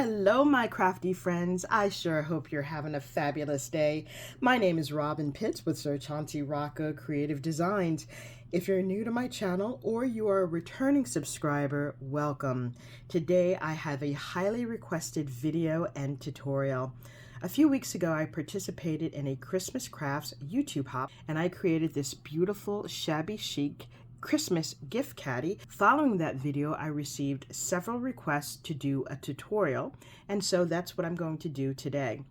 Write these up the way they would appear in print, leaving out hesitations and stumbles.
Hello, my crafty friends. I sure hope you're having a fabulous day. My name is Robyn Pitts with Chauncey Rocco Creative Designs. If you're new to my channel or you are a returning subscriber, welcome. Today I have a highly requested video and tutorial. A few weeks ago, I participated in a Christmas Crafts YouTube hop, and I created this beautiful shabby chic Christmas gift caddy. Following that video, I received several requests to do a tutorial, and so that's what I'm going to do today.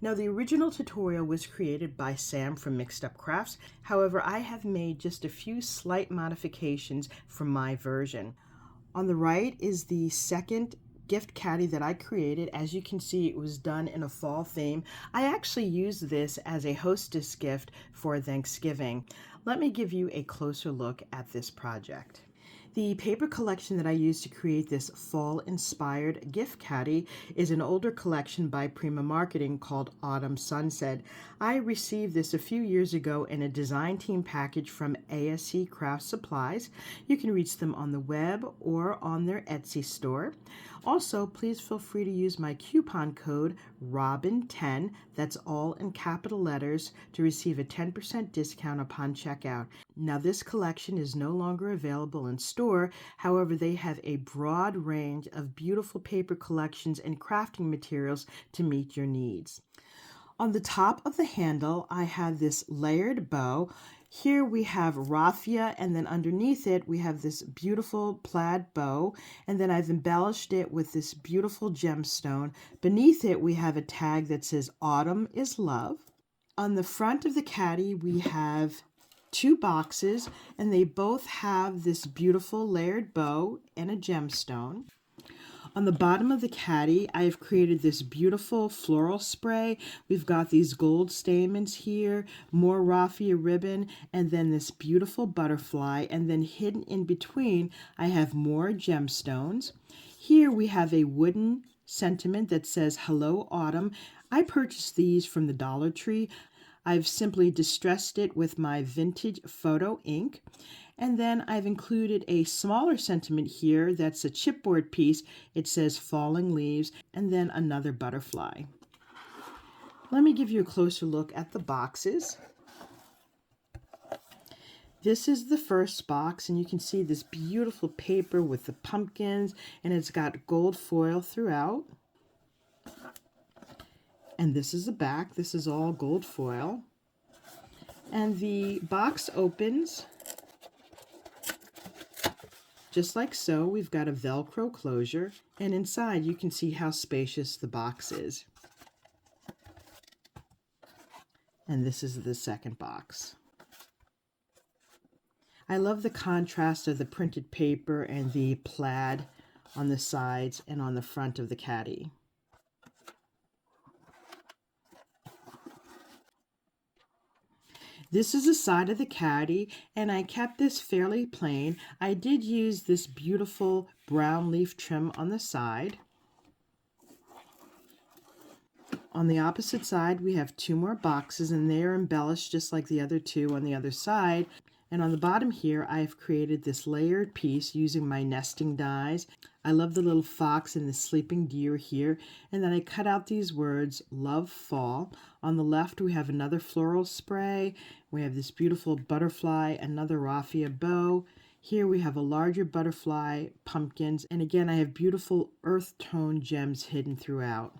Now, the original tutorial was created by Sam from Mixed Up Crafts. However, I have made just a few slight modifications for my version. On the right is the second gift caddy that I created. As you can see, it was done in a fall theme. I actually used this as a hostess gift for Thanksgiving. Let me give you a closer look at this project. The paper collection that I used to create this fall-inspired gift caddy is an older collection by Prima Marketing called Autumn Sunset. I received this a few years ago in a design team package from ASC Craft Supplies. You can reach them on the web or on their Etsy store. Also, please feel free to use my coupon code ROBYN10, that's all in capital letters, to receive a 10% discount upon checkout. Now, this collection is no longer available in store. However, they have a broad range of beautiful paper collections and crafting materials to meet your needs. On the top of the handle, I have this layered bow. Here we have raffia, and then underneath it we have this beautiful plaid bow, and then I've embellished it with this beautiful gemstone. Beneath it we have a tag that says Autumn is Love. On the front of the caddy we have two boxes, and they both have this beautiful layered bow and a gemstone. On the bottom of the caddy, I have created this beautiful floral spray. We've got these gold stamens here, more raffia ribbon, and then this beautiful butterfly. And then hidden in between, I have more gemstones. Here we have a wooden sentiment that says, Hello, Autumn. I purchased these from the Dollar Tree. I've simply distressed it with my vintage photo ink. And then I've included a smaller sentiment here that's a chipboard piece. It says falling leaves, and then another butterfly. Let me give you a closer look at the boxes. This is the first box, and you can see this beautiful paper with the pumpkins, and it's got gold foil throughout. And this is the back. This is all gold foil. And the box opens just like so. We've got a Velcro closure, and inside you can see how spacious the box is. And this is the second box. I love the contrast of the printed paper and the plaid on the sides and on the front of the caddy. This is the side of the caddy, and I kept this fairly plain. I did use this beautiful brown leaf trim on the side. On the opposite side, we have two more boxes, and they are embellished just like the other two on the other side. And on the bottom here, I've created this layered piece using my nesting dies. I love the little fox and the sleeping deer here. And then I cut out these words, Love Fall. On the left, we have another floral spray. We have this beautiful butterfly, another raffia bow. Here we have a larger butterfly, pumpkins. And again, I have beautiful earth tone gems hidden throughout.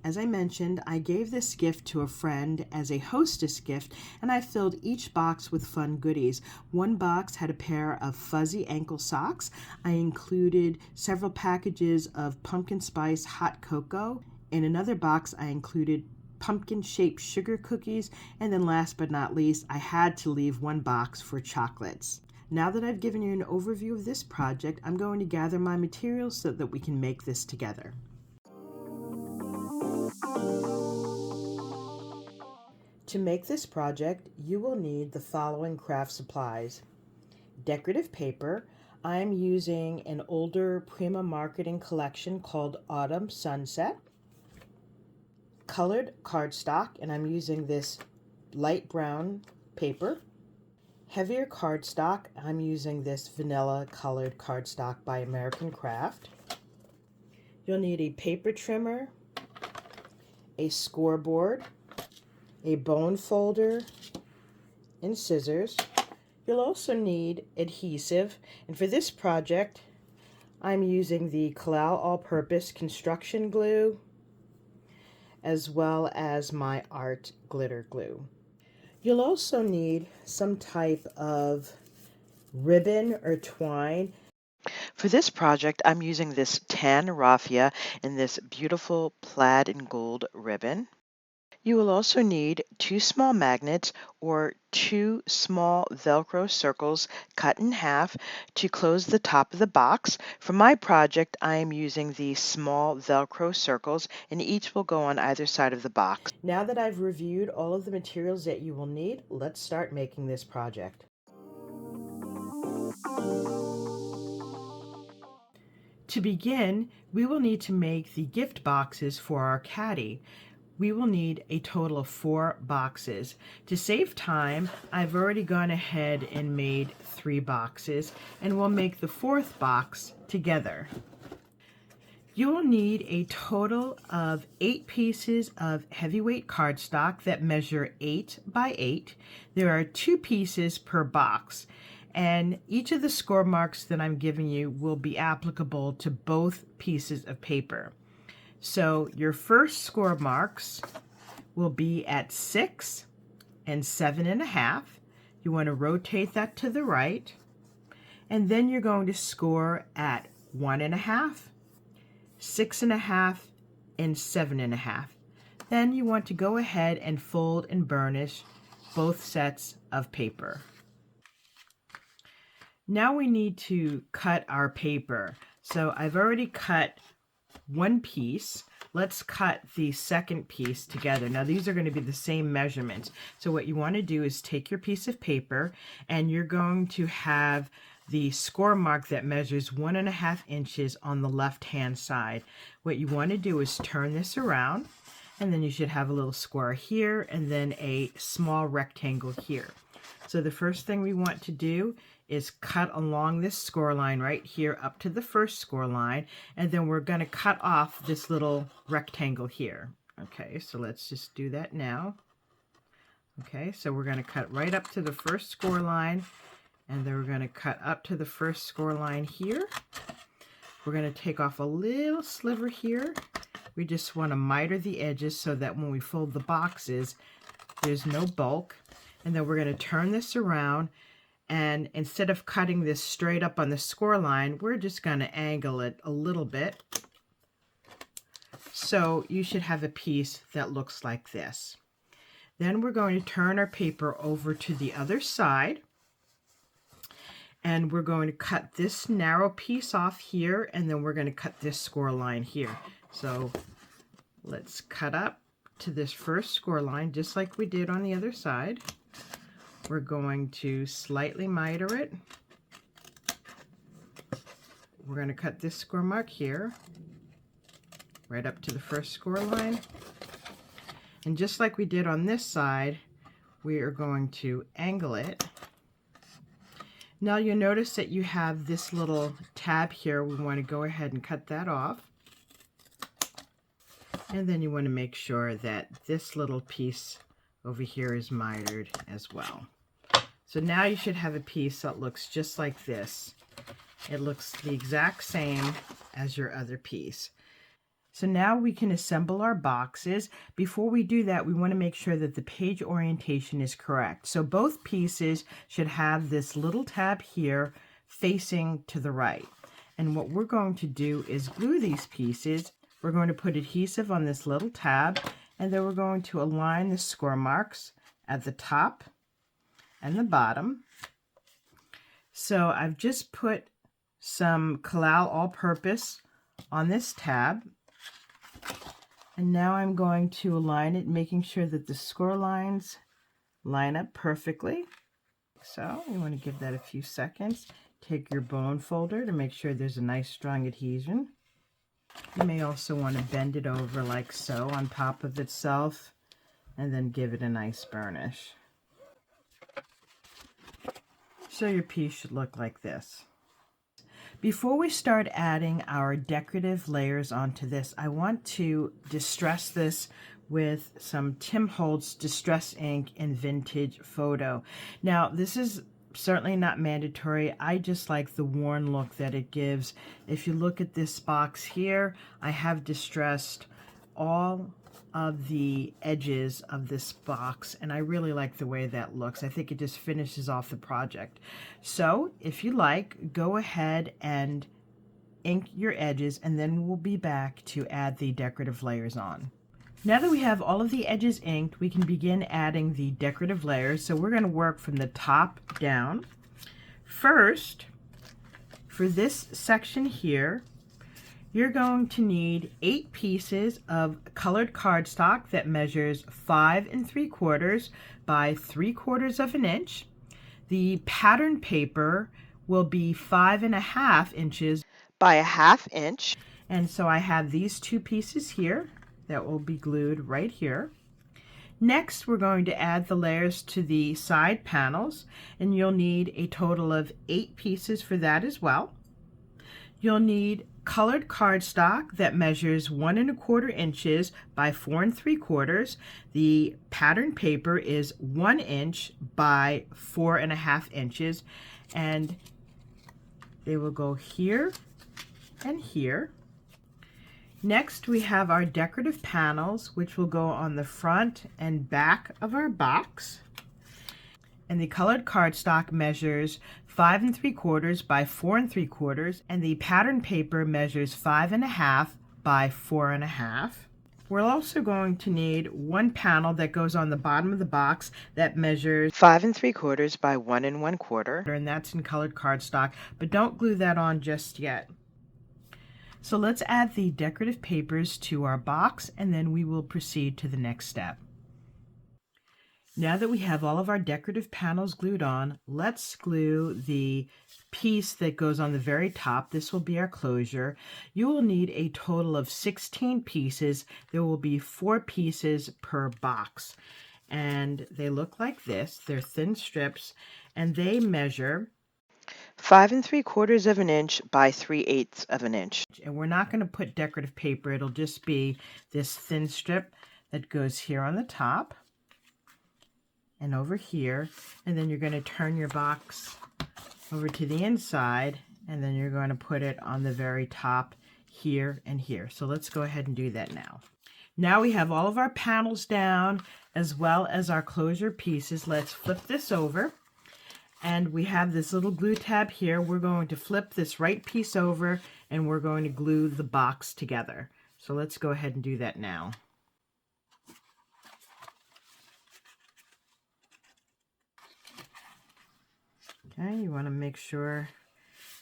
As I mentioned, I gave this gift to a friend as a hostess gift, and I filled each box with fun goodies. One box had a pair of fuzzy ankle socks. I included several packages of pumpkin spice hot cocoa. In another box, I included pumpkin-shaped sugar cookies. And then last but not least, I had to leave one box for chocolates. Now that I've given you an overview of this project, I'm going to gather my materials so that we can make this together. To make this project, you will need the following craft supplies. Decorative paper. I am using an older Prima Marketing collection called Autumn Sunset. Colored cardstock, and I'm using this light brown paper. Heavier cardstock, I'm using this vanilla colored cardstock by American Craft. You'll need a paper trimmer, a scoreboard, a bone folder, and scissors. You'll also need adhesive, and for this project I'm using the Kalal All-Purpose Construction Glue as well as my art glitter glue. You'll also need some type of ribbon or twine. For this project, I'm using this tan raffia in this beautiful plaid and gold ribbon. You will also need 2 small magnets or 2 small Velcro circles cut in half to close the top of the box. For my project, I am using these small Velcro circles, and each will go on either side of the box. Now that I've reviewed all of the materials that you will need, let's start making this project. To begin, we will need to make the gift boxes for our caddy. We will need a total of 4 boxes. To save time, I've already gone ahead and made 3 boxes, and we'll make the 4th box together. You will need a total of 8 pieces of heavyweight cardstock that measure 8 by 8. There are 2 pieces per box, and each of the score marks that I'm giving you will be applicable to both pieces of paper. So your first score marks will be at 6 and 7.5. You want to rotate that to the right, and then you're going to score at 1.5, 6.5, and 7.5. Then you want to go ahead and fold and burnish both sets of paper. Now we need to cut our paper. So I've already cut one piece. Let's cut the second piece together. Now these are going to be the same measurements. So what you want to do is take your piece of paper, and you're going to have the score mark that measures 1.5 inches on the left hand side. What you want to do is turn this around, and then you should have a little square here and then a small rectangle here. So the first thing we want to do is cut along this score line right here up to the first score line, and then we're going to cut off this little rectangle here. Okay, so let's just do that now. Okay, so we're going to cut right up to the first score line, and then we're going to cut up to the first score line here. We're going to take off a little sliver here. We just want to miter the edges so that when we fold the boxes, there's no bulk. And then we're going to turn this around, and instead of cutting this straight up on the score line, we're just going to angle it a little bit. So you should have a piece that looks like this. Then we're going to turn our paper over to the other side, and we're going to cut this narrow piece off here, and then we're going to cut this score line here. So let's cut up to this first score line just like we did on the other side. We're going to slightly miter it. We're going to cut this score mark here, right up to the first score line. And just like we did on this side, we are going to angle it. Now you'll notice that you have this little tab here. We want to go ahead and cut that off. And then you want to make sure that this little piece over here is mitered as well. So now you should have a piece that looks just like this. It looks the exact same as your other piece. So now we can assemble our boxes. Before we do that, we want to make sure that the page orientation is correct. So both pieces should have this little tab here facing to the right. And what we're going to do is glue these pieces. We're going to put adhesive on this little tab, and then we're going to align the score marks at the top and the bottom. So I've just put some Kalal All-Purpose on this tab, and now I'm going to align it, making sure that the score lines line up perfectly. So you want to give that a few seconds. Take your bone folder to make sure there's a nice strong adhesion. You may also want to bend it over like so on top of itself, and then give it a nice burnish. So your piece should look like this. Before we start adding our decorative layers onto this, I want to distress this with some Tim Holtz Distress Ink in Vintage Photo. Now, this is certainly not mandatory. I just like the worn look that it gives. If you look at this box here, I have distressed all of the edges of this box, and I really like the way that looks. I think it just finishes off the project. So if you like, go ahead and ink your edges, and then we'll be back to add the decorative layers on. Now that we have all of the edges inked, we can begin adding the decorative layers. So we're going to work from the top down. First, for this section here, you're going to need 8 pieces of colored cardstock that measures 5 3/4 by 3/4 of an inch. The pattern paper will be 5 1/2 inches by 1/2 inch. And so I have these 2 pieces here that will be glued right here. Next, we're going to add the layers to the side panels, and you'll need a total of 8 pieces for that as well. You'll need colored cardstock that measures 1 1/4 inches by 4 3/4. The pattern paper is 1 inch by 4 1/2 inches, and they will go here and here. Next, we have our decorative panels, which will go on the front and back of our box. And the colored cardstock measures 5 3/4 by 4 3/4, and the pattern paper measures 5 1/2 by 4 1/2. We're also going to need one panel that goes on the bottom of the box that measures 5 3/4 by 1 1/4, and that's in colored cardstock, but don't glue that on just yet. So let's add the decorative papers to our box, and then we will proceed to the next step. Now that we have all of our decorative panels glued on, let's glue the piece that goes on the very top. This will be our closure. You will need a total of 16 pieces. There will be 4 pieces per box, and they look like this. They're thin strips, and they measure 5 3/4 of an inch by 3/8 of an inch. And we're not going to put decorative paper. It'll just be this thin strip that goes here on the top and over here, and then you're going to turn your box over to the inside, and then you're going to put it on the very top here and here. So let's go ahead and do that now. Now we have all of our panels down as well as our closure pieces. Let's flip this over, and we have this little glue tab here. We're going to flip this right piece over, and we're going to glue the box together. So let's go ahead and do that now. Okay, you want to make sure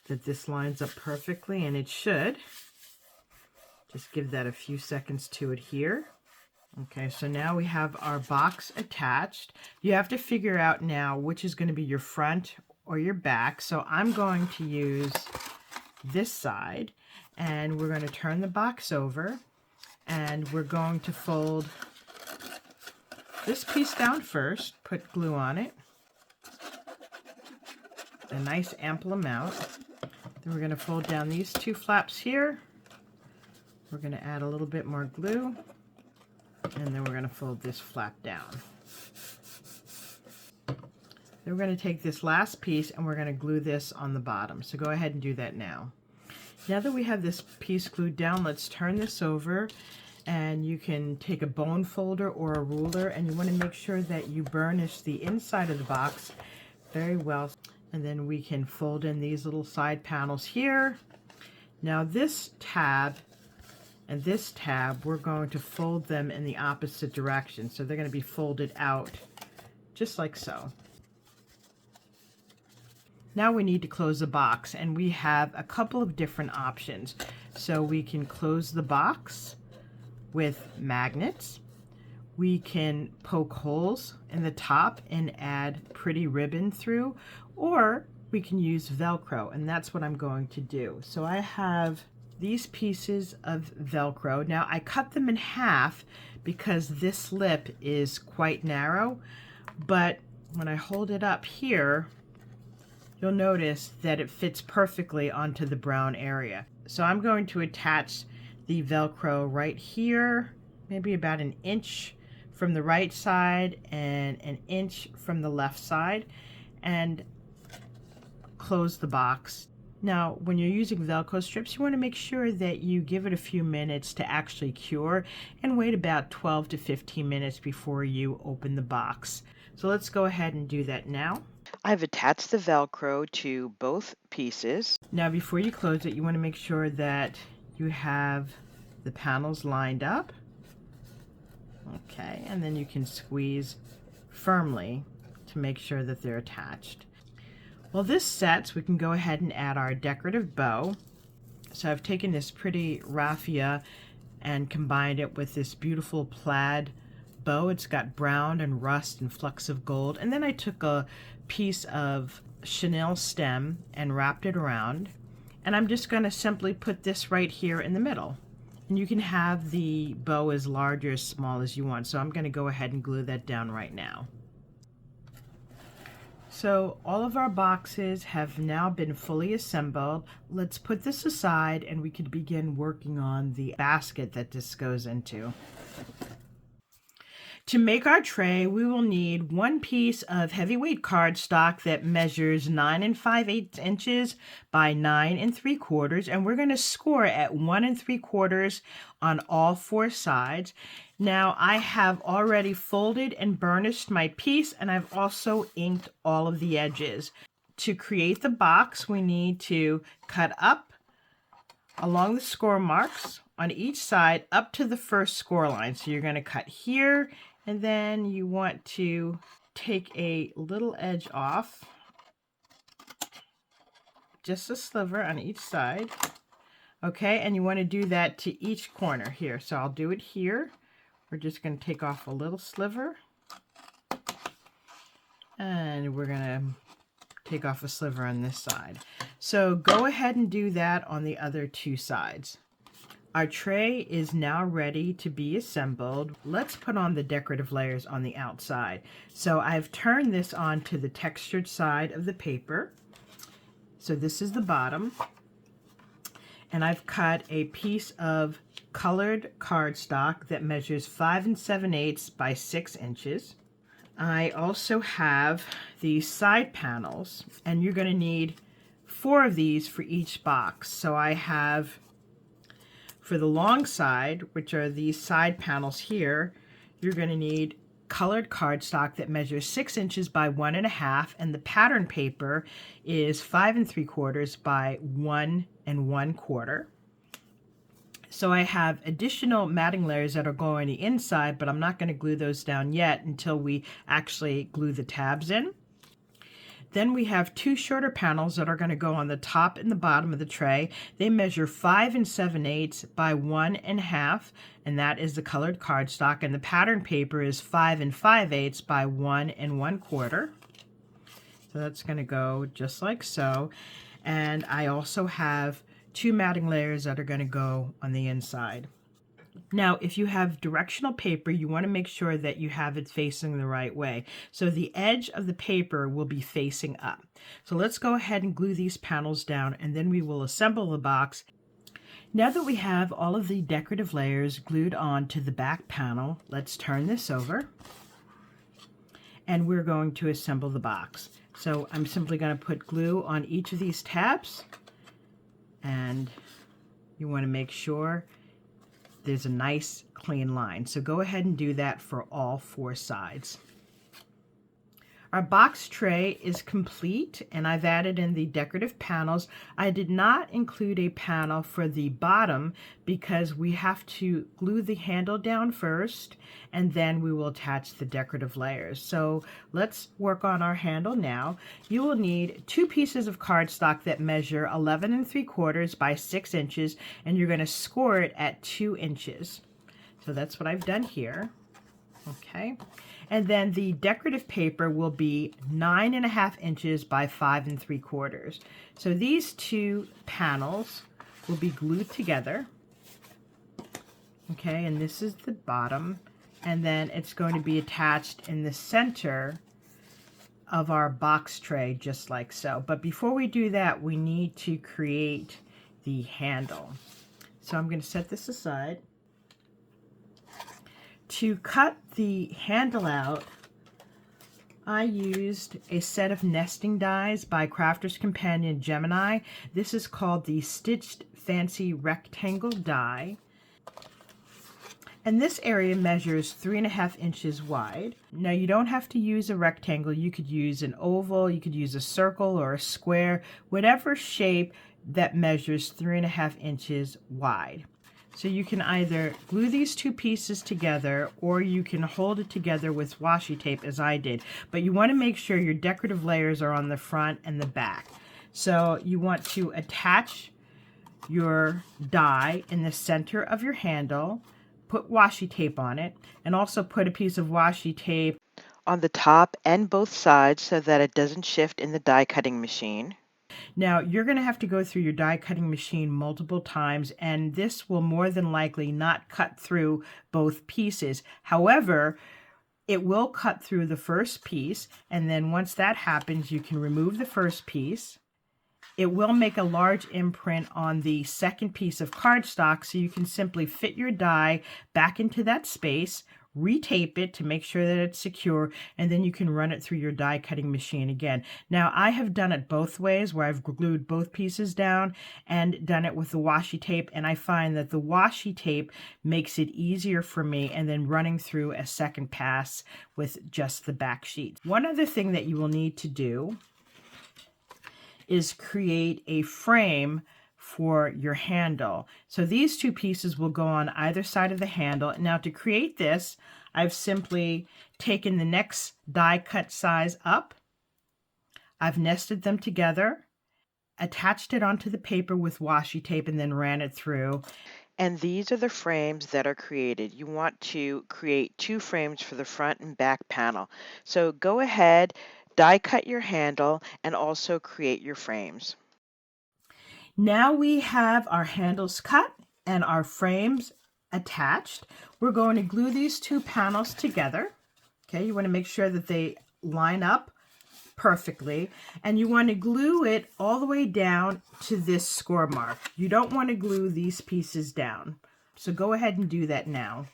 that this lines up perfectly, and it should. Just give that a few seconds to adhere. Okay, so now we have our box attached. You have to figure out now which is going to be your front or your back. So I'm going to use this side, and we're going to turn the box over, and we're going to fold this piece down first, put glue on it, a nice ample amount. Then we're going to fold down these 2 flaps here. We're going to add a little bit more glue, and then we're going to fold this flap down. Then we're going to take this last piece and we're going to glue this on the bottom. So go ahead and do that now. Now that we have this piece glued down, let's turn this over, and you can take a bone folder or a ruler, and you want to make sure that you burnish the inside of the box very well. And then we can fold in these little side panels here. Now this tab and this tab, we're going to fold them in the opposite direction. So they're going to be folded out just like so. Now we need to close the box, and we have a couple of different options. So we can close the box with magnets. We can poke holes in the top and add pretty ribbon through, or we can use Velcro, and that's what I'm going to do. So I have these pieces of Velcro. Now I cut them in half because this lip is quite narrow, but when I hold it up here, you'll notice that it fits perfectly onto the brown area. So I'm going to attach the Velcro right here, maybe about an inch from the right side and an inch from the left side, and close the box. Now, when you're using Velcro strips, you want to make sure that you give it a few minutes to actually cure and wait about 12 to 15 minutes before you open the box. So let's go ahead and do that now. I've attached the Velcro to both pieces. Now, before you close it, you want to make sure that you have the panels lined up. Okay, and then you can squeeze firmly to make sure that they're attached. Well, this sets, we can go ahead and add our decorative bow. So I've taken this pretty raffia and combined it with this beautiful plaid bow. It's got brown and rust and flecks of gold. And then I took a piece of chenille stem and wrapped it around. And I'm just going to simply put this right here in the middle. And you can have the bow as large or as small as you want. So I'm going to go ahead and glue that down right now. So all of our boxes have now been fully assembled. Let's put this aside and we can begin working on the basket that this goes into. To make our tray, we will need one piece of heavyweight cardstock that measures 9 5/8 inches by 9 3/4, and we're going to score at 1 3/4 on all 4 sides. Now, I have already folded and burnished my piece, and I've also inked all of the edges. To create the box, we need to cut up along the score marks on each side up to the first score line. So you're going to cut here, and then you want to take a little edge off, just a sliver on each side. Okay, and you want to do that to each corner here. So I'll do it here. We're just going to take off a little sliver, and we're going to take off a sliver on this side. So go ahead and do that on the other 2 sides. Our tray is now ready to be assembled. Let's put on the decorative layers on the outside. So I've turned this onto the textured side of the paper. So this is the bottom. And I've cut a piece of colored cardstock that measures 5 7/8 by 6 inches. I also have these side panels, and you're going to need 4 of these for each box. So I have, for the long side, which are these side panels here, you're going to need colored cardstock that measures 6 inches by 1 1/2, and the pattern paper is 5 3/4 by 1 1/4. So I have additional matting layers that are going on the inside, but I'm not going to glue those down yet until we actually glue the tabs in. Then we have 2 shorter panels that are going to go on the top and the bottom of the tray. They measure 5 7/8 by 1 1/2, and that is the colored cardstock, and the pattern paper is 5 5/8 by 1 1/4. So that's going to go just like so. And I also have 2 matting layers that are going to go on the inside. Now, if you have directional paper, you want to make sure that you have it facing the right way. So the edge of the paper will be facing up. So let's go ahead and glue these panels down, and then we will assemble the box. Now that we have all of the decorative layers glued on to the back panel, let's turn this over, and we're going to assemble the box. So I'm simply going to put glue on each of these tabs, and you want to make sure there's a nice clean line. So go ahead and do that for all 4 sides. Our box tray is complete, and I've added in the decorative panels. I did not include a panel for the bottom because we have to glue the handle down first, and then we will attach the decorative layers. So let's work on our handle now. You will need 2 pieces of cardstock that measure 11 3/4 by 6 inches, and you're going to score it at 2 inches. So that's what I've done here. Okay. And then the decorative paper will be 9 1/2 inches by 5 3/4. So these 2 panels will be glued together. Okay, and this is the bottom. And then it's going to be attached in the center of our box tray just like so. But before we do that, we need to create the handle. So I'm going to set this aside. To cut the handle out, I used a set of nesting dies by Crafter's Companion Gemini. This is called the Stitched Fancy Rectangle die. And this area measures 3.5 inches wide. Now you don't have to use a rectangle. You could use an oval, you could use a circle or a square, whatever shape that measures 3.5 inches wide. So you can either glue these two pieces together or you can hold it together with washi tape as I did. But you want to make sure your decorative layers are on the front and the back. So you want to attach your die in the center of your handle, put washi tape on it, and also put a piece of washi tape on the top and both sides so that it doesn't shift in the die cutting machine. Now, you're going to have to go through your die cutting machine multiple times, and this will more than likely not cut through both pieces. However, it will cut through the first piece, and then once that happens, you can remove the first piece. It will make a large imprint on the second piece of cardstock, so you can simply fit your die back into that space, retape it to make sure that it's secure, and then you can run it through your die cutting machine again. Now, I have done it both ways, where I've glued both pieces down and done it with the washi tape, and I find that the washi tape makes it easier for me, and then running through a second pass with just the back sheet. One other thing that you will need to do is create a frame for your handle. So these two pieces will go on either side of the handle. Now to create this, I've simply taken the next die cut size up, I've nested them together, attached it onto the paper with washi tape, and then ran it through. And these are the frames that are created. You want to create 2 frames for the front and back panel. So go ahead, die cut your handle, and also create your frames. Now we have our handles cut and our frames attached. We're going to glue these 2 panels together. Okay, you want to make sure that they line up perfectly, and you want to glue it all the way down to this score mark. You don't want to glue these pieces down. So go ahead and do that now.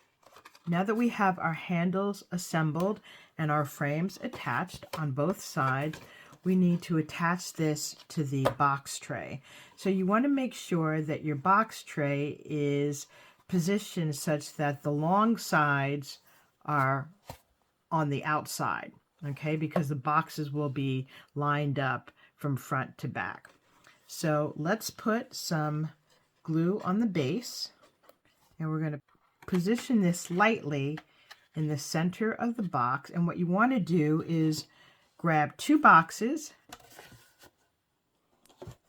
Now that we have our handles assembled and our frames attached on both sides, we need to attach this to the box tray. So you want to make sure that your box tray is positioned such that the long sides are on the outside, okay, because the boxes will be lined up from front to back. So let's put some glue on the base, and we're going to position this lightly in the center of the box. And what you want to do is grab 2 boxes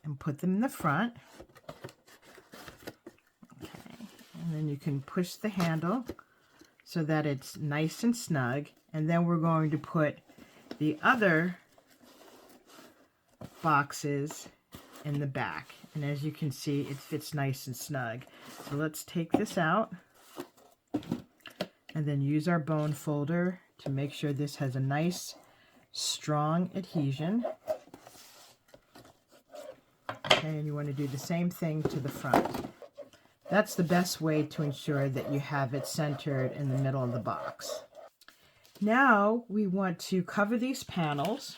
and put them in the front. Okay, and then you can push the handle so that it's nice and snug. And then we're going to put the other boxes in the back. And as you can see, it fits nice and snug. So let's take this out and then use our bone folder to make sure this has a nice strong adhesion. Okay, and you want to do the same thing to the front. That's the best way to ensure that you have it centered in the middle of the box. Now we want to cover these panels,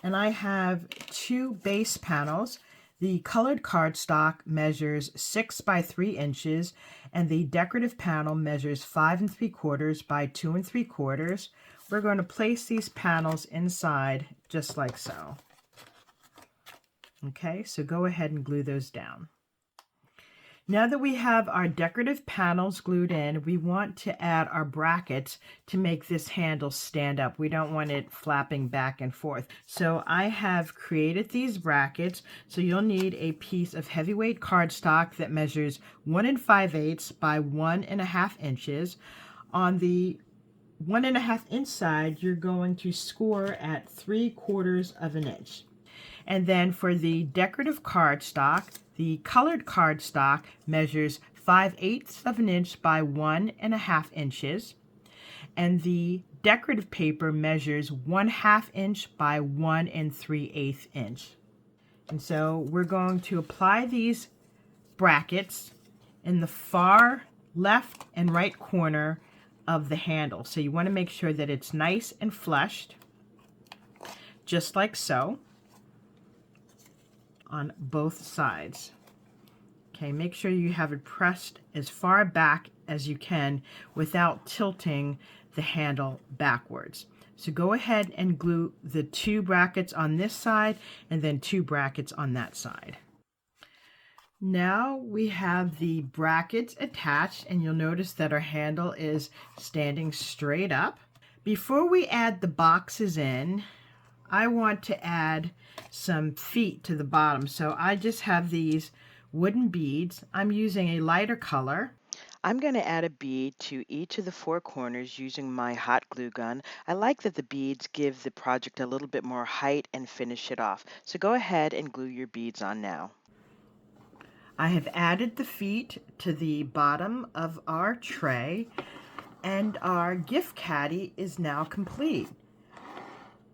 and I have 2 base panels. The colored cardstock measures 6 by 3 inches, and the decorative panel measures 5 3/4 by 2 3/4. We're going to place these panels inside just like so. Okay, so go ahead and glue those down. Now that we have our decorative panels glued in, we want to add our brackets to make this handle stand up. We don't want it flapping back and forth. So I have created these brackets. So you'll need a piece of heavyweight cardstock that measures 1 5/8 by 1 1/2 inches. On the 1 1/2 inch side, you're going to score at 3/4 of an inch. And then for the decorative cardstock, the colored cardstock measures 5/8 of an inch by 1 1/2 inches. and the decorative paper measures 1/2 inch by 1 3/8 inch. And so we're going to apply these brackets in the far left and right corner of the handle. So you want to make sure that it's nice and flushed, just like so, on both sides. Okay, make sure you have it pressed as far back as you can without tilting the handle backwards. So go ahead and glue the 2 brackets on this side and then 2 brackets on that side. Now we have the brackets attached, and you'll notice that our handle is standing straight up. Before we add the boxes in, I want to add some feet to the bottom. So I just have these wooden beads. I'm using a lighter color. I'm going to add a bead to each of the 4 corners using my hot glue gun. I like that the beads give the project a little bit more height and finish it off. So go ahead and glue your beads on now. I have added the feet to the bottom of our tray, and our gift caddy is now complete.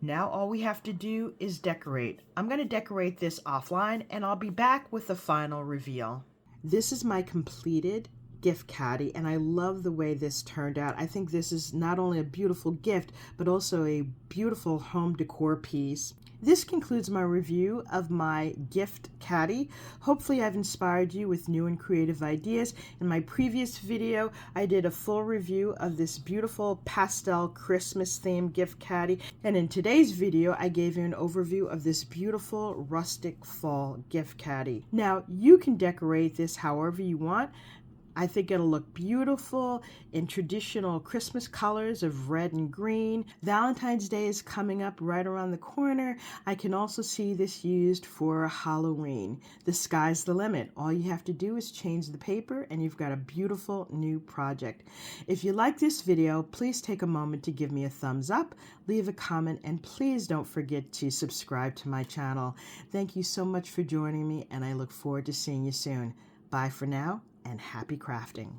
Now all we have to do is decorate. I'm going to decorate this offline, and I'll be back with the final reveal. This is my completed gift caddy, and I love the way this turned out. I think this is not only a beautiful gift, but also a beautiful home decor piece. This concludes my review of my gift caddy. Hopefully I've inspired you with new and creative ideas. In my previous video, I did a full review of this beautiful pastel Christmas themed gift caddy. And in today's video, I gave you an overview of this beautiful rustic fall gift caddy. Now, you can decorate this however you want. I think it'll look beautiful in traditional Christmas colors of red and green. Valentine's Day is coming up right around the corner. I can also see this used for Halloween. The sky's the limit. All you have to do is change the paper and you've got a beautiful new project. If you like this video, please take a moment to give me a thumbs up, leave a comment, and please don't forget to subscribe to my channel. Thank you so much for joining me, and I look forward to seeing you soon. Bye for now, and happy crafting.